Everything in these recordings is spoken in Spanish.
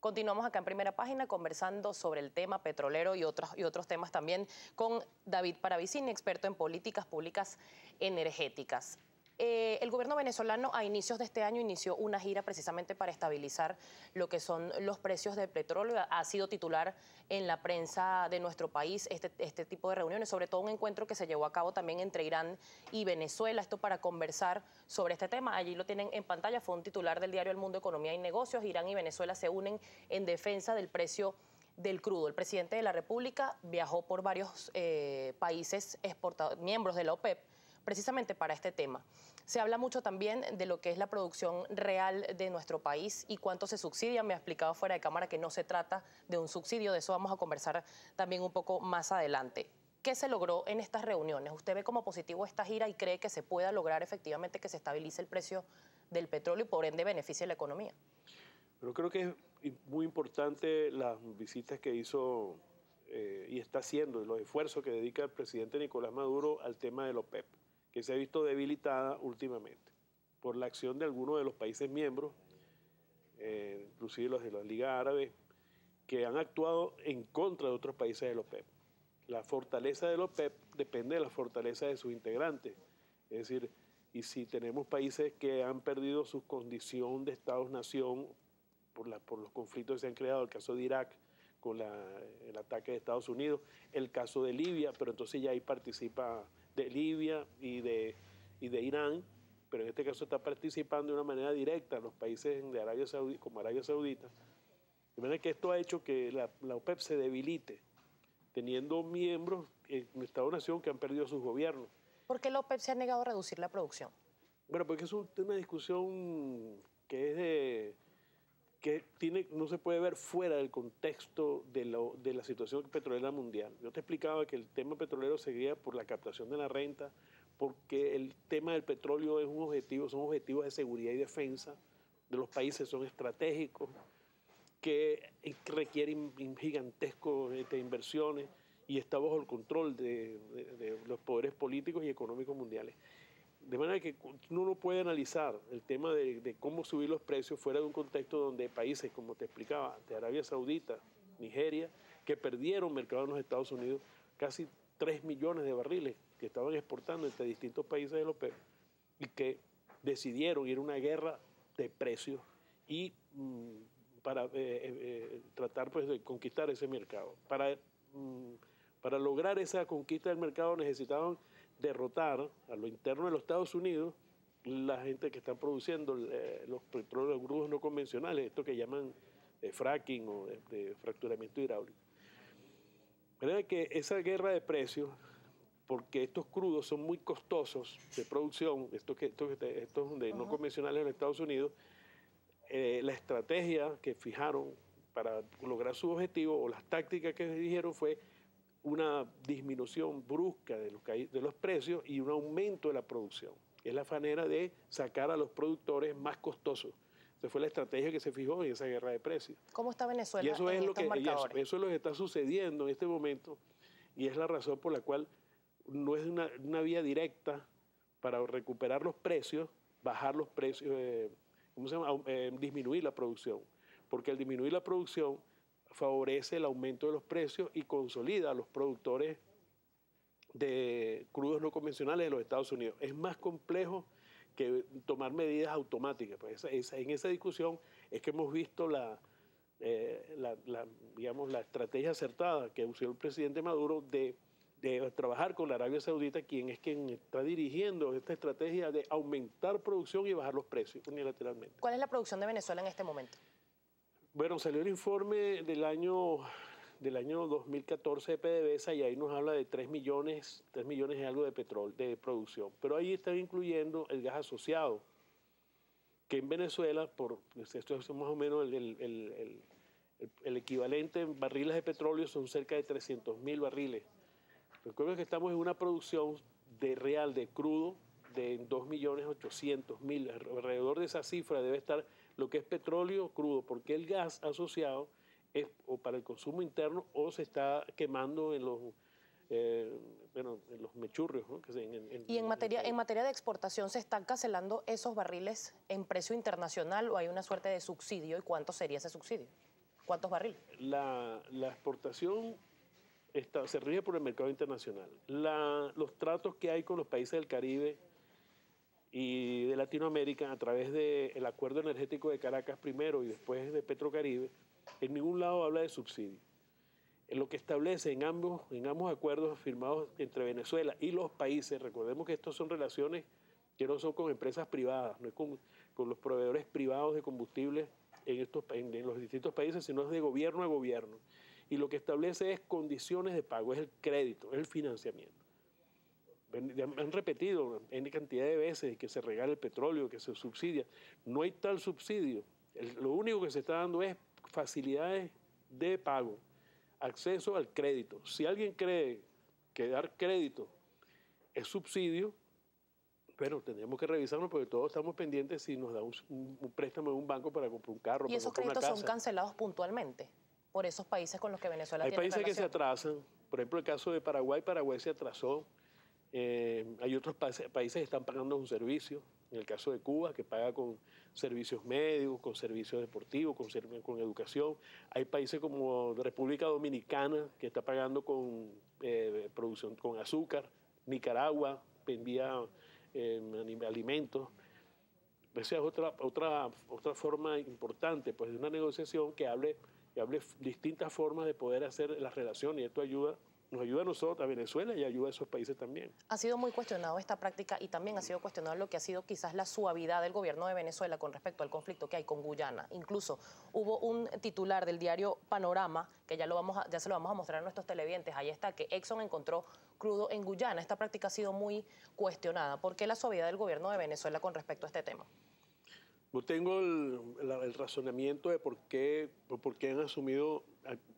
Continuamos acá en Primera Página conversando sobre el tema petrolero y otros temas también con David Paravicini, experto en políticas públicas energéticas. El gobierno venezolano a inicios de este año inició una gira precisamente para estabilizar lo que son los precios del petróleo. Ha sido titular en la prensa de nuestro país este tipo de reuniones, sobre todo un encuentro que se llevó a cabo también entre Irán y Venezuela, esto para conversar sobre este tema. Allí lo tienen en pantalla, fue un titular del diario El Mundo, Economía y Negocios. Irán y Venezuela se unen en defensa del precio del crudo. El presidente de la República viajó por varios países miembros de la OPEP, precisamente para este tema. Se habla mucho también de lo que es la producción real de nuestro país y cuánto se subsidia. Me ha explicado fuera de cámara que no se trata de un subsidio, de eso vamos a conversar también un poco más adelante. ¿Qué se logró en estas reuniones? ¿Usted ve como positivo esta gira y cree que se pueda lograr efectivamente que se estabilice el precio del petróleo y por ende beneficie la economía? Pero creo que es muy importante las visitas que hizo y está haciendo, los esfuerzos que dedica el presidente Nicolás Maduro al tema de la OPEP, que se ha visto debilitada últimamente por la acción de algunos de los países miembros, inclusive los de la Liga Árabe, que han actuado en contra de otros países de la OPEP. La fortaleza de la OPEP depende de la fortaleza de sus integrantes. Es decir, y si tenemos países que han perdido su condición de Estados-nación por los conflictos que se han creado, el caso de Irak con el ataque de Estados Unidos, el caso de Libia, pero entonces ya ahí participa de Libia y de Irán, pero en este caso está participando de una manera directa los países de Arabia Saudita, como Arabia Saudita. De manera que esto ha hecho que la OPEP se debilite, teniendo miembros en Estado-nación que han perdido sus gobiernos. ¿Por qué la OPEP se ha negado a reducir la producción? Bueno, porque es una discusión que es no se puede ver fuera del contexto de la situación petrolera mundial. Yo te explicaba que el tema petrolero seguía por la captación de la renta, porque el tema del petróleo es son objetivos de seguridad y defensa de los países, son estratégicos, que requieren gigantescos inversiones y está bajo el control de los poderes políticos y económicos mundiales. De manera que uno no puede analizar el tema de cómo subir los precios fuera de un contexto donde países, como te explicaba, de Arabia Saudita, Nigeria, que perdieron mercado en los Estados Unidos, casi 3 millones de barriles que estaban exportando entre distintos países de la OPEP y que decidieron ir a una guerra de precios y para tratar pues, de conquistar ese mercado. Para lograr esa conquista del mercado necesitaban derrotar a lo interno de los Estados Unidos la gente que está produciendo los petróleos crudos no convencionales, esto que llaman de fracking o de fracturamiento hidráulico. ¿Verdad? Que esa guerra de precios, porque estos crudos son muy costosos de producción, estos de no convencionales en los Estados Unidos, la estrategia que fijaron para lograr su objetivo o las tácticas que dijeron fue una disminución brusca de los precios y un aumento de la producción. Es la manera de sacar a los productores más costosos. Esa fue la estrategia que se fijó en esa guerra de precios. ¿Cómo está Venezuela y eso en es estos marcadores? Eso es lo que está sucediendo en este momento y es la razón por la cual no es una vía directa para recuperar los precios, bajar los precios, disminuir la producción. Porque al disminuir la producción favorece el aumento de los precios y consolida a los productores de crudos no convencionales de los Estados Unidos. Es más complejo que tomar medidas automáticas. Pues en esa discusión es que hemos visto digamos, la estrategia acertada que usó el presidente Maduro de trabajar con la Arabia Saudita, quien está dirigiendo esta estrategia de aumentar producción y bajar los precios unilateralmente. ¿Cuál es la producción de Venezuela en este momento? Bueno, salió el informe del año 2014 de PDVSA y ahí nos habla de 3 millones y algo de petróleo, de producción. Pero ahí están incluyendo el gas asociado, que en Venezuela, esto es más o menos el equivalente en barriles de petróleo, son cerca de 300.000 barriles. Recuerden que estamos en una producción real de crudo de 2.800.000. Alrededor de esa cifra debe estar lo que es petróleo crudo, porque el gas asociado es o para el consumo interno o se está quemando en los mechurrios, ¿no? ¿Y en materia de exportación se están cancelando esos barriles en precio internacional o hay una suerte de subsidio? ¿Y cuánto sería ese subsidio? ¿Cuántos barriles? La exportación se rige por el mercado internacional. Los tratos que hay con los países del Caribe y de Latinoamérica a través del Acuerdo Energético de Caracas primero y después de Petrocaribe, en ningún lado habla de subsidio. En lo que establece en ambos acuerdos firmados entre Venezuela y los países, recordemos que estos son relaciones que no son con empresas privadas, no es con los proveedores privados de combustibles en los distintos países, sino es de gobierno a gobierno. Y lo que establece es condiciones de pago, es el crédito, es el financiamiento. Han repetido en cantidad de veces que se regala el petróleo, que se subsidia. No hay tal subsidio. Lo único que se está dando es facilidades de pago, acceso al crédito. Si alguien cree que dar crédito es subsidio, bueno, tendríamos que revisarlo porque todos estamos pendientes si nos da un préstamo de un banco para comprar un carro. ¿Y esos créditos son cancelados puntualmente por esos países con los que Venezuela tiene relación? Hay países que se atrasan. Por ejemplo, el caso de Paraguay se atrasó. Hay otros países que están pagando un servicio. En el caso de Cuba, que paga con servicios médicos, con servicios deportivos, con educación. Hay países como República Dominicana, que está pagando con producción con azúcar. Nicaragua envía alimentos. Esa es otra forma importante, pues, de una negociación que hable distintas formas de poder hacer las relaciones, y esto nos ayuda a nosotros, a Venezuela, y ayuda a esos países también. Ha sido muy cuestionado esta práctica y también ha sido cuestionado lo que ha sido quizás la suavidad del gobierno de Venezuela con respecto al conflicto que hay con Guyana. Incluso hubo un titular del diario Panorama, que ya se lo vamos a mostrar a nuestros televidentes, ahí está, que Exxon encontró crudo en Guyana. Esta práctica ha sido muy cuestionada. ¿Por qué la suavidad del gobierno de Venezuela con respecto a este tema? No tengo el razonamiento de por qué han asumido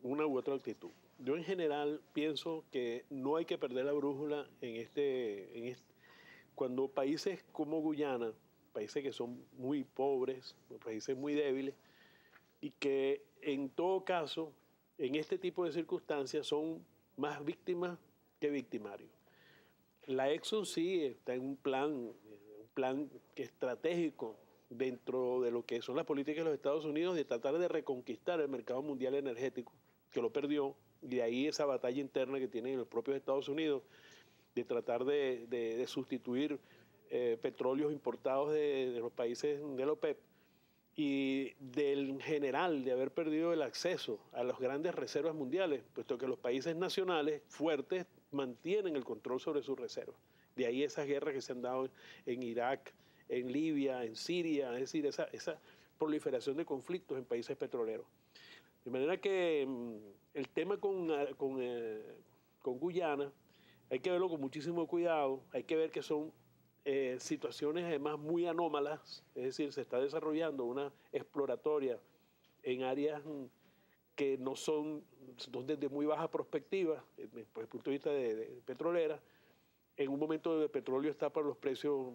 una u otra actitud. Yo en general pienso que no hay que perder la brújula cuando países como Guyana, países que son muy pobres, países muy débiles, y que en todo caso, en este tipo de circunstancias, son más víctimas que victimarios. La Exxon sí está en un plan estratégico dentro de lo que son las políticas de los Estados Unidos de tratar de reconquistar el mercado mundial energético, que lo perdió, y de ahí esa batalla interna que tienen los propios Estados Unidos de tratar de sustituir petróleos importados de los países de la OPEP, y del general de haber perdido el acceso a las grandes reservas mundiales, puesto que los países nacionales fuertes mantienen el control sobre sus reservas. De ahí esas guerras que se han dado en Irak, en Libia, en Siria, es decir, esa proliferación de conflictos en países petroleros. De manera que el tema con Guyana hay que verlo con muchísimo cuidado, hay que ver que son situaciones además muy anómalas, es decir, se está desarrollando una exploratoria en áreas que no son de muy baja perspectiva, desde el punto de vista de petrolera. En un momento donde el petróleo está por los precios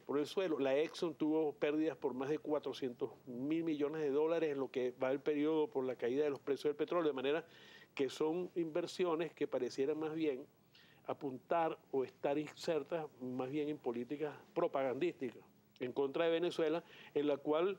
por el suelo. La Exxon tuvo pérdidas por más de 400.000 millones de dólares en lo que va el periodo por la caída de los precios del petróleo, de manera que son inversiones que parecieran más bien apuntar o estar insertas más bien en políticas propagandísticas en contra de Venezuela, en la cual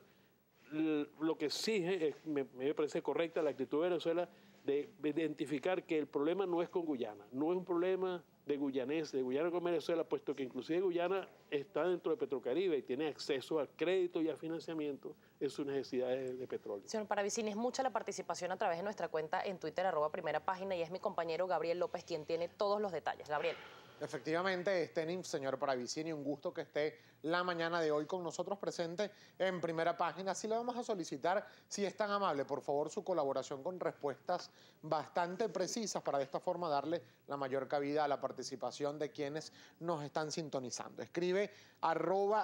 lo que exige, me parece correcta la actitud de Venezuela de identificar que el problema no es con Guyana, no es un problema de Guyana con Venezuela, puesto que inclusive Guyana está dentro de Petrocaribe y tiene acceso al crédito y al financiamiento en sus necesidades de petróleo. Señor Paravicini, es mucha la participación a través de nuestra cuenta en Twitter, @primerapágina, y es mi compañero Gabriel López quien tiene todos los detalles. Gabriel. Efectivamente, señor Paravicini, un gusto que esté la mañana de hoy con nosotros presente en Primera Página. Sí le vamos a solicitar, si es tan amable, por favor, su colaboración con respuestas bastante precisas para de esta forma darle la mayor cabida a la participación de quienes nos están sintonizando. Escribe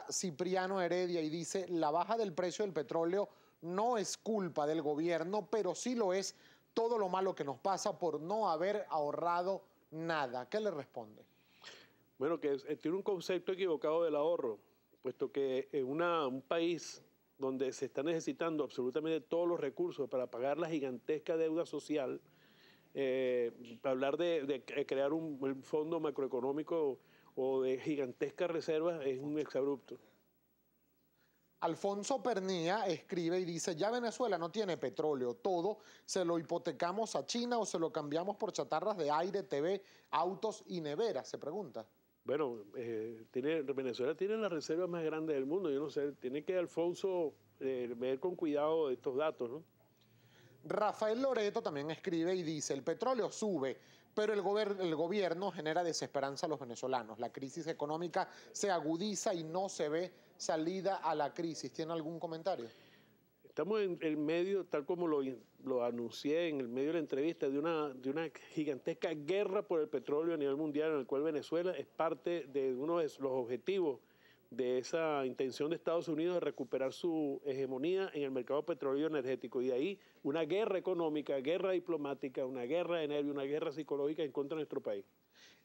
@Cipriano Heredia y dice: la baja del precio del petróleo no es culpa del gobierno, pero sí lo es todo lo malo que nos pasa por no haber ahorrado nada. ¿Qué le responde? Bueno, que tiene un concepto equivocado del ahorro, puesto que en un país donde se está necesitando absolutamente todos los recursos para pagar la gigantesca deuda social, hablar de crear un fondo macroeconómico o de gigantescas reservas es un exabrupto. Alfonso Pernía escribe y dice, ya Venezuela no tiene petróleo, todo se lo hipotecamos a China o se lo cambiamos por chatarras de aire, TV, autos y neveras, se pregunta. Bueno, Venezuela tiene la reserva más grande del mundo. Yo no sé, tiene que Alfonso ver con cuidado estos datos, ¿no? Rafael Loreto también escribe y dice, el petróleo sube, pero el gobierno genera desesperanza a los venezolanos. La crisis económica se agudiza y no se ve salida a la crisis. ¿Tiene algún comentario? Estamos en el medio, tal como lo anuncié en el medio de la entrevista, de una gigantesca guerra por el petróleo a nivel mundial, en el cual Venezuela es parte de uno de los objetivos de esa intención de Estados Unidos de recuperar su hegemonía en el mercado petróleo energético. Y de ahí una guerra económica, guerra diplomática, una guerra de nervios, una guerra psicológica en contra de nuestro país.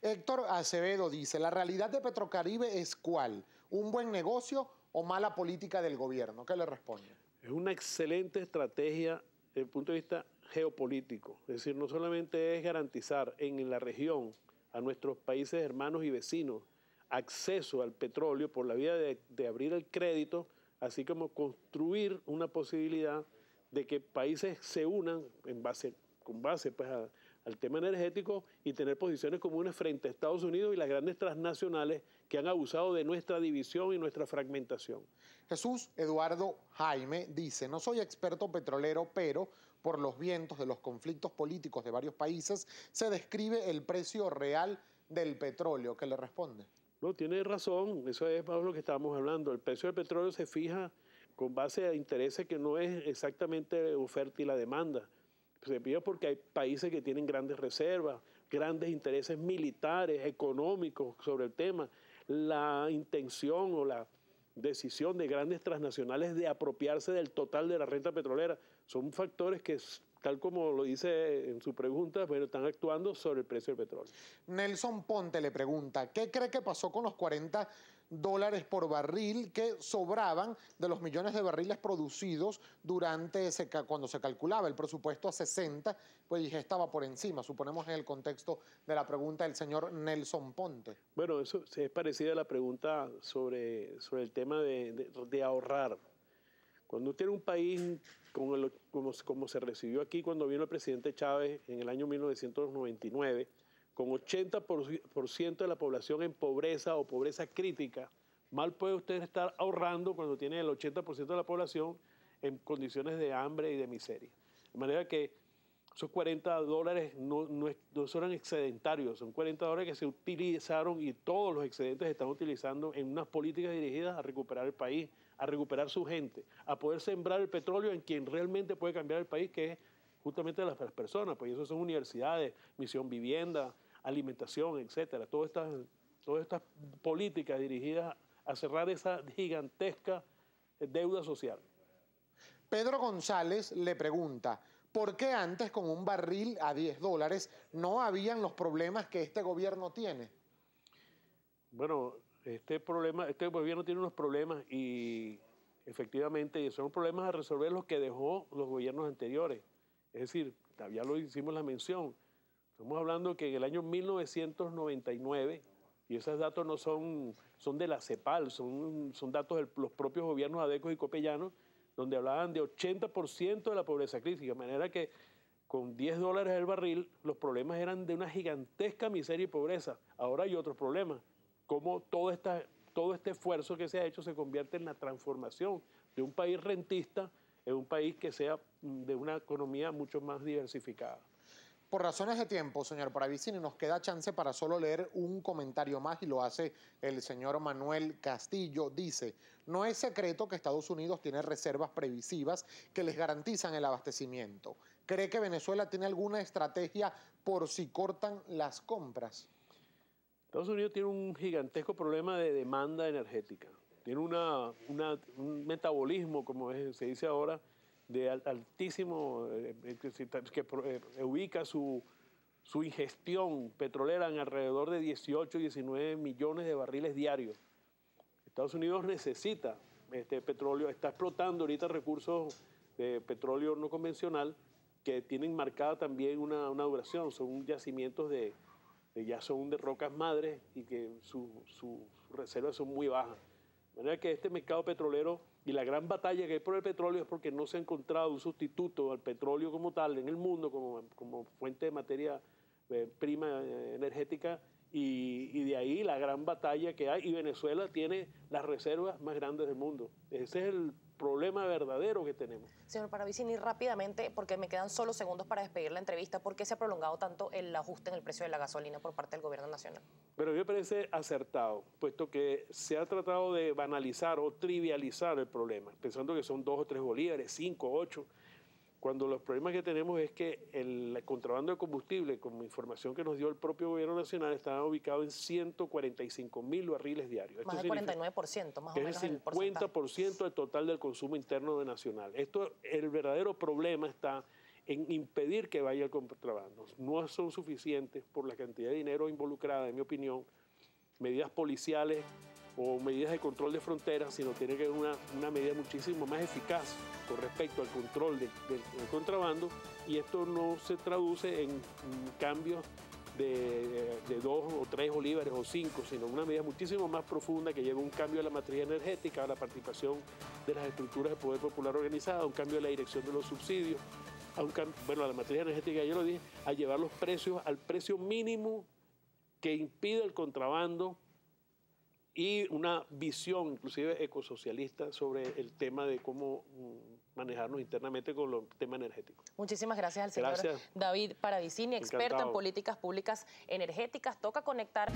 Héctor Acevedo dice, ¿la realidad de Petrocaribe es cuál? ¿Un buen negocio o mala política del gobierno? ¿Qué le responde? Es una excelente estrategia desde el punto de vista geopolítico. Es decir, no solamente es garantizar en la región a nuestros países hermanos y vecinos acceso al petróleo por la vía de abrir el crédito, así como construir una posibilidad de que países se unan con base pues, al tema energético y tener posiciones comunes frente a Estados Unidos y las grandes transnacionales que han abusado de nuestra división y nuestra fragmentación. Jesús Eduardo Jaime dice, no soy experto petrolero, pero por los vientos de los conflictos políticos de varios países se describe el precio real del petróleo. ¿Qué le responde? No, tiene razón, eso es más lo que estábamos hablando. El precio del petróleo se fija con base a intereses que no es exactamente oferta y la demanda. Se fija porque hay países que tienen grandes reservas, grandes intereses militares, económicos sobre el tema. La intención o la decisión de grandes transnacionales de apropiarse del total de la renta petrolera son factores que, tal como lo dice en su pregunta, pero están actuando sobre el precio del petróleo. Nelson Ponte le pregunta, ¿qué cree que pasó con los $40 por barril que sobraban de los millones de barriles producidos cuando se calculaba el presupuesto a 60, pues ya estaba por encima, suponemos en el contexto de la pregunta del señor Nelson Ponte? Bueno, eso es parecida a la pregunta sobre el tema de ahorrar. Cuando tiene un país como se recibió aquí cuando vino el presidente Chávez en el año 1999, con 80% de la población en pobreza o pobreza crítica, mal puede usted estar ahorrando cuando tiene el 80% de la población en condiciones de hambre y de miseria. De manera que esos $40 no son excedentarios, son $40 que se utilizaron y todos los excedentes se están utilizando en unas políticas dirigidas a recuperar el país, a recuperar su gente, a poder sembrar el petróleo en quien realmente puede cambiar el país, que es justamente las personas. Pues eso son universidades, misión vivienda, alimentación, etcétera. Todas estas políticas dirigidas a cerrar esa gigantesca deuda social. Pedro González le pregunta, ¿por qué antes con un barril a $10 no habían los problemas que este gobierno tiene? Bueno, este gobierno tiene unos problemas y efectivamente son problemas a resolver los que dejó los gobiernos anteriores. Es decir, ya lo hicimos la mención, estamos hablando que en el año 1999, y esos datos no son de la CEPAL, son datos de los propios gobiernos adecos y copellanos, donde hablaban de 80% de la pobreza crítica, de manera que con $10 el barril los problemas eran de una gigantesca miseria y pobreza. Ahora hay otros problemas, como todo este esfuerzo que se ha hecho se convierte en la transformación de un país rentista en un país que sea de una economía mucho más diversificada. Por razones de tiempo, señor Paravicini, nos queda chance para solo leer un comentario más y lo hace el señor Manuel Castillo. Dice, no es secreto que Estados Unidos tiene reservas previsivas que les garantizan el abastecimiento. ¿Cree que Venezuela tiene alguna estrategia por si cortan las compras? Estados Unidos tiene un gigantesco problema de demanda energética. Tiene un metabolismo, como se dice ahora, de altísimo, que ubica su ingestión petrolera en alrededor de 18, 19 millones de barriles diarios. Estados Unidos necesita este petróleo, está explotando ahorita recursos de petróleo no convencional que tienen marcada también una duración, son yacimientos ya son de rocas madres y que sus reservas son muy bajas. De manera que este mercado petrolero Y la gran batalla que hay por el petróleo es porque no se ha encontrado un sustituto al petróleo como tal en el mundo, como fuente de materia prima energética, y de ahí la gran batalla que hay. Y Venezuela tiene las reservas más grandes del mundo. Ese es el problema verdadero que tenemos. Señor Paravicini, rápidamente, porque me quedan solo segundos para despedir la entrevista, ¿por qué se ha prolongado tanto el ajuste en el precio de la gasolina por parte del gobierno nacional? Pero a mí me parece acertado, puesto que se ha tratado de banalizar o trivializar el problema, pensando que son 2 o 3 bolívares, 5, 8, cuando los problemas que tenemos es que el contrabando de combustible, como información que nos dio el propio gobierno nacional, está ubicado en 145.000 barriles diarios. Más del 49%, más o menos. Es el 50% del total del consumo interno nacional. El verdadero problema está en impedir que vaya el contrabando. No son suficientes por la cantidad de dinero involucrada, en mi opinión, medidas policiales o medidas de control de fronteras, sino tiene que haber una medida muchísimo más eficaz con respecto al control del contrabando, y esto no se traduce en cambios de 2 o 3 bolívares o 5, sino una medida muchísimo más profunda que lleva un cambio a la matriz energética, a la participación de las estructuras de poder popular organizada, un cambio de la dirección de los subsidios, a la matriz energética, ya lo dije, a llevar los precios al precio mínimo que impide el contrabando, y una visión inclusive ecosocialista sobre el tema de cómo manejarnos internamente con los temas energéticos. Muchísimas gracias al señor David Paravicini, experto en políticas públicas energéticas. Toca conectar.